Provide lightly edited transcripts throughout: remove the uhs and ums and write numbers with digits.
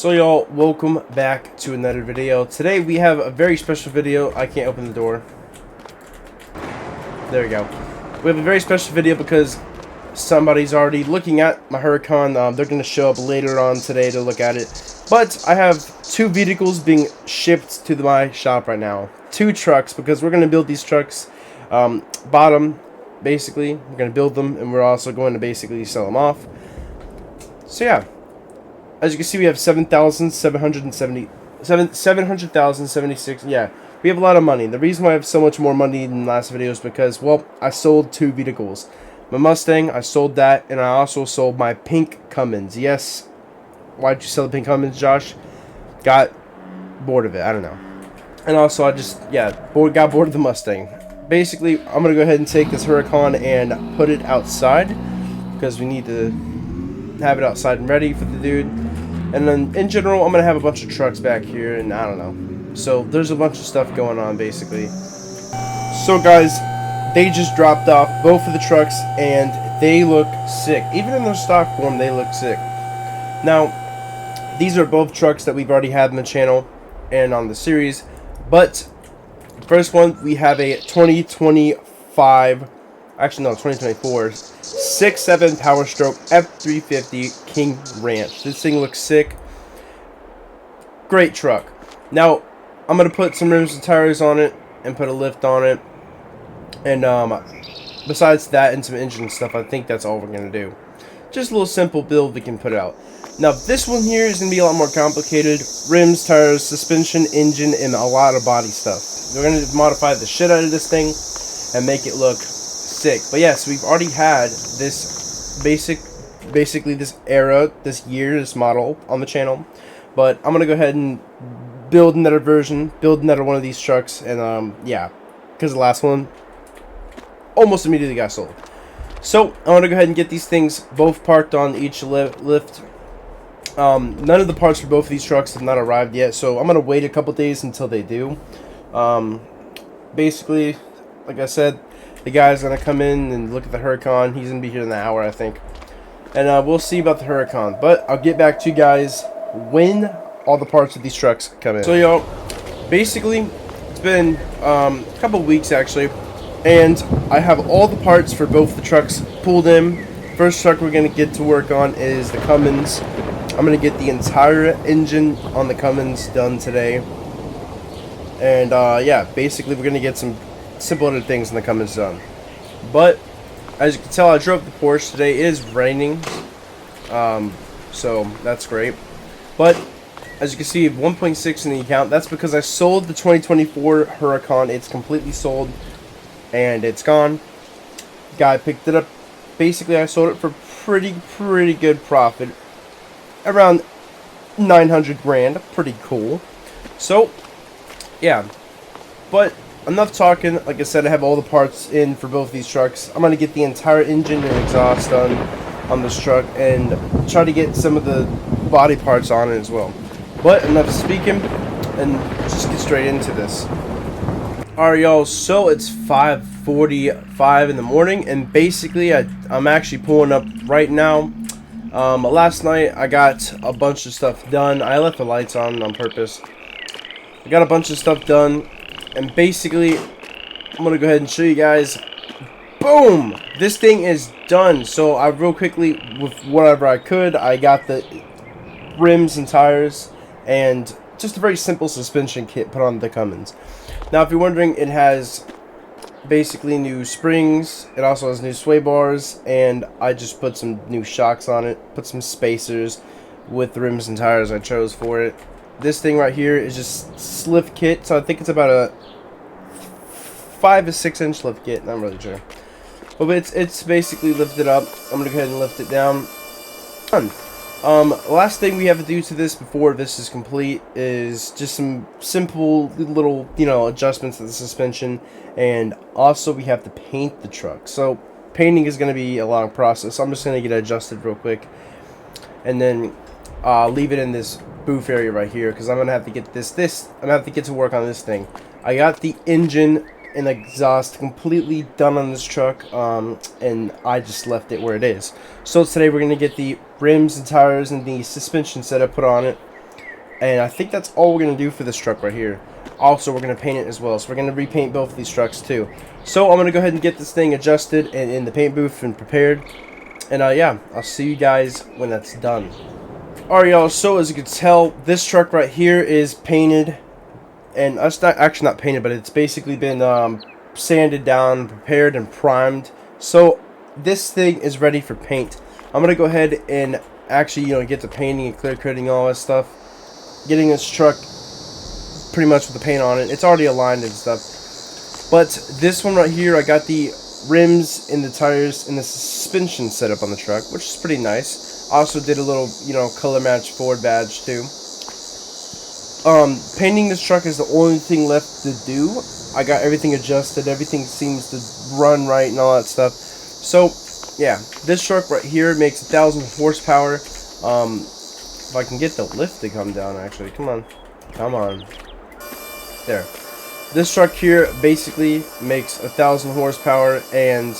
So y'all, welcome back to another video. Today we have a very special video. I can't open the door. There we go. We have a very special video because somebody's already looking at my Huracan. They're going to show up later on today to look at it. But I have two vehicles being shipped to my shop right now. Two trucks, because we're going to build these trucks. Bottom, basically. We're going to build them, and we're also going to basically sell them off. So yeah. As you can see, we have 700,076. Yeah, we have a lot of money. The reason why I have so much more money than the last video is because, well, I sold two vehicles. My Mustang, I sold that, and I also sold my pink Cummins. Yes. Why'd you sell the pink Cummins, Josh? Got bored of it. I don't know. And also, I just, got bored of the Mustang. Basically, I'm going to go ahead and take this Huracan and put it outside because we need to have it outside and ready for the dude. And then in general, I'm gonna have a bunch of trucks back here, and I don't know, so there's a bunch of stuff going on basically. So guys, they just dropped off both of the trucks and they look sick. Even in their stock form, they look sick. Now these are both trucks that we've already had in the channel and on the series, but first one, we have a 2024 6.7 Power Stroke F350 King Ranch. This thing looks sick. Great truck. Now, I'm going to put some rims and tires on it and put a lift on it. And besides that and some engine stuff, I think that's all we're going to do. Just a little simple build we can put out. Now, this one here is going to be a lot more complicated. Rims, tires, suspension, engine, and a lot of body stuff. We're going to modify the shit out of this thing and make it look sick. But yes, we've already had this basically this era, this year, this model on the channel. But I'm gonna go ahead and build another version, build another one of these trucks, and yeah, because the last one almost immediately got sold. So I'm gonna go ahead and get these things both parked on each lift. None of the parts for both of these trucks have not arrived yet, so I'm gonna wait a couple days until they do. Basically, like I said, the guy's going to come in and look at the Huracan. He's going to be here in an hour, I think. And we'll see about the Huracan. But I'll get back to you guys when all the parts of these trucks come in. So, y'all, basically, it's been a couple weeks, actually. And I have all the parts for both the trucks pulled in. First truck we're going to get to work on is the Cummins. I'm going to get the entire engine on the Cummins done today. And, yeah, basically, we're going to get some simple other things in the Cummins done. But as you can tell, I drove the Porsche today. It is raining, so that's great. But as you can see, 1.6 in the account. That's because I sold the 2024 Huracan. It's completely sold and it's gone. Guy picked it up. Basically, I sold it for pretty good profit, around 900 grand. Pretty cool. So yeah, but enough talking. Like I said, I have all the parts in for both these trucks. I'm going to get the entire engine and exhaust done on this truck and try to get some of the body parts on it as well. But enough speaking, and just get straight into this. Alright, y'all, so it's 5:45 in the morning, and basically I'm actually pulling up right now. Last night I got a bunch of stuff done. I left the lights on purpose. I got a bunch of stuff done. And basically, I'm going to go ahead and show you guys. Boom! This thing is done. So I real quickly, with whatever I could, I got the rims and tires and just a very simple suspension kit put on the Cummins. Now, if you're wondering, it has basically new springs. It also has new sway bars. And I just put some new shocks on it. Put some spacers with the rims and tires I chose for it. This thing right here is just lift kit, so I think it's about a 5 to 6 inch lift kit. Not really sure, but it's basically lifted up. I'm gonna go ahead and lift it down. Done. Last thing we have to do to this before this is complete is just some simple little, adjustments to the suspension, and also we have to paint the truck. So painting is gonna be a long process. So I'm just gonna get it adjusted real quick, and then leave it in this booth area right here, because I'm gonna have to get I'm gonna have to get to work on this thing. I got the engine and exhaust completely done on this truck, and I just left it where it is. So today we're gonna get the rims and tires and the suspension setup put on it. And I think that's all we're going to do for this truck right here. Also, we're going to paint it as well. So we're going to repaint both of these trucks too. So I'm going to go ahead and get this thing adjusted and in the paint booth and prepared. And yeah, I'll see you guys when that's done. Alright y'all, so as you can tell, this truck right here is painted. And it's not actually not painted, but it's basically been sanded down, prepared, and primed. So this thing is ready for paint. I'm going to go ahead and actually, get the painting and clear coating and all that stuff. Getting this truck pretty much with the paint on it. It's already aligned and stuff. But this one right here, I got the rims and the tires and the suspension set up on the truck, which is pretty nice. Also did a little, color match Ford badge too. Painting this truck is the only thing left to do. I got everything adjusted. Everything seems to run right and all that stuff. So, yeah, this truck right here makes 1,000 horsepower. If I can get the lift to come down, actually. Come on. There. This truck here basically makes 1,000 horsepower and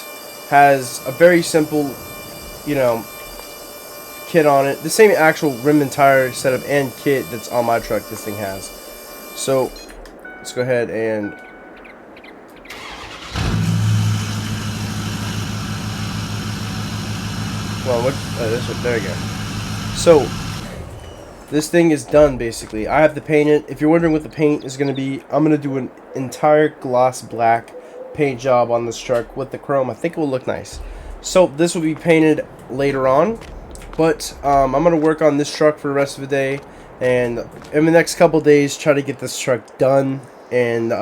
has a very simple, kit on it. The same actual rim and tire setup and kit that's on my truck this thing has. So, let's go ahead and... Well, there you go. So, this thing is done basically. I have to paint it. If you're wondering what the paint is going to be, I'm going to do an entire gloss black paint job on this truck with the chrome. I think it will look nice. So this will be painted later on, but I'm going to work on this truck for the rest of the day, and in the next couple days try to get this truck done and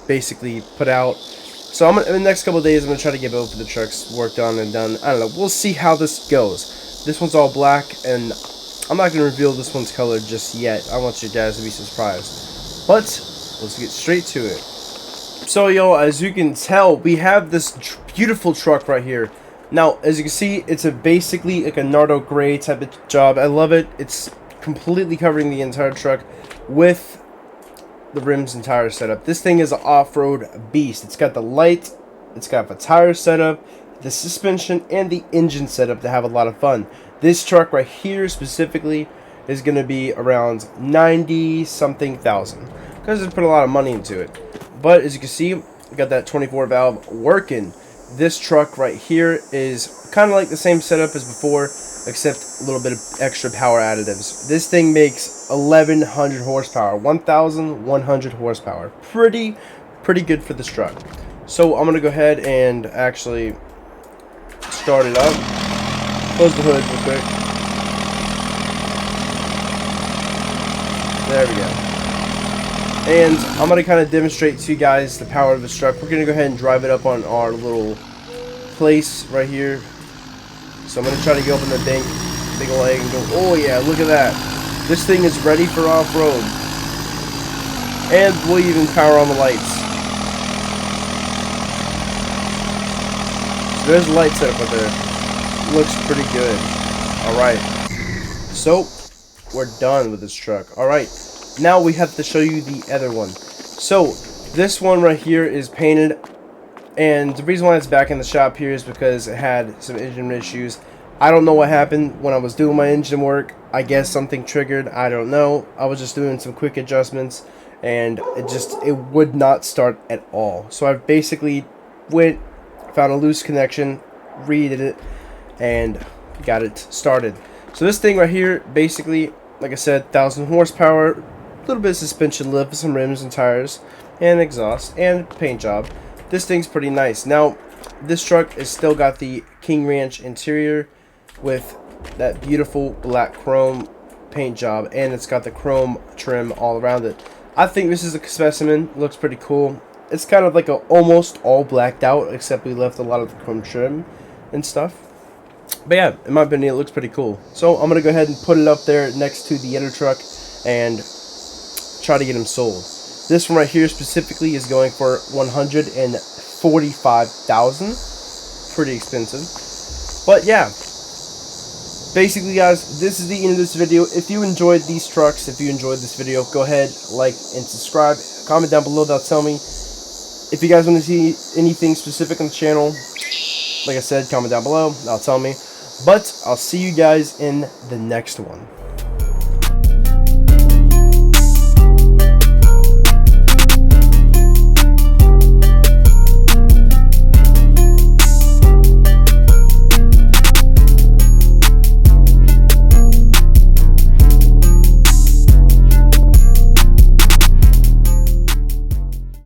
basically put out. So in the next couple days I'm going to try to get both of the trucks worked on and done. I don't know. We'll see how this goes. This one's all black, and I'm not going to reveal this one's color just yet. I want you guys to be surprised. But let's get straight to it. So, as you can tell, we have this beautiful truck right here. Now, as you can see, it's basically like a Nardo gray type of job. I love it. It's completely covering the entire truck with the rims and tires setup. This thing is an off-road beast. It's got the light, it's got the tire setup, the suspension, and the engine setup to have a lot of fun. This truck right here specifically is going to be around 90-something thousand because it's put a lot of money into it. But as you can see, we got that 24 valve working. This truck right here is kind of like the same setup as before, except a little bit of extra power additives. This thing makes 1,100 horsepower, 1,100 horsepower. Pretty good for this truck. So I'm going to go ahead and actually start it up. Close the hood real quick. There we go. And I'm going to kind of demonstrate to you guys the power of this truck. We're going to go ahead and drive it up on our little place right here. So I'm going to try to go up in the big leg and go, oh yeah, look at that. This thing is ready for off-road. And we'll even power on the lights. So there's a light setup up there. Looks pretty good. Alright, so we're done with this truck. Alright, now we have to show you the other one. So this one right here is painted, and the reason why it's back in the shop here is because it had some engine issues. I don't know what happened when I was doing my engine work. I guess something triggered. I don't know. I was just doing some quick adjustments and it would not start at all. So I basically found a loose connection, redid it, and got it started. So this thing right here, basically, like I said, 1,000 horsepower, a little bit of suspension lift, some rims and tires, and exhaust, and paint job. This thing's pretty nice. Now, this truck has still got the King Ranch interior with that beautiful black chrome paint job, and it's got the chrome trim all around it. I think this is a specimen. Looks pretty cool. It's kind of like a almost all blacked out, except we left a lot of the chrome trim and stuff. But yeah, in my opinion, it looks pretty cool. So I'm going to go ahead and put it up there next to the other truck and try to get them sold. This one right here specifically is going for $145,000. Pretty expensive. But yeah, basically guys, this is the end of this video. If you enjoyed these trucks, if you enjoyed this video, go ahead, like and subscribe. Comment down below, that'll tell me. If you guys want to see anything specific on the channel, like I said, comment down below, that'll tell me. But I'll see you guys in the next one.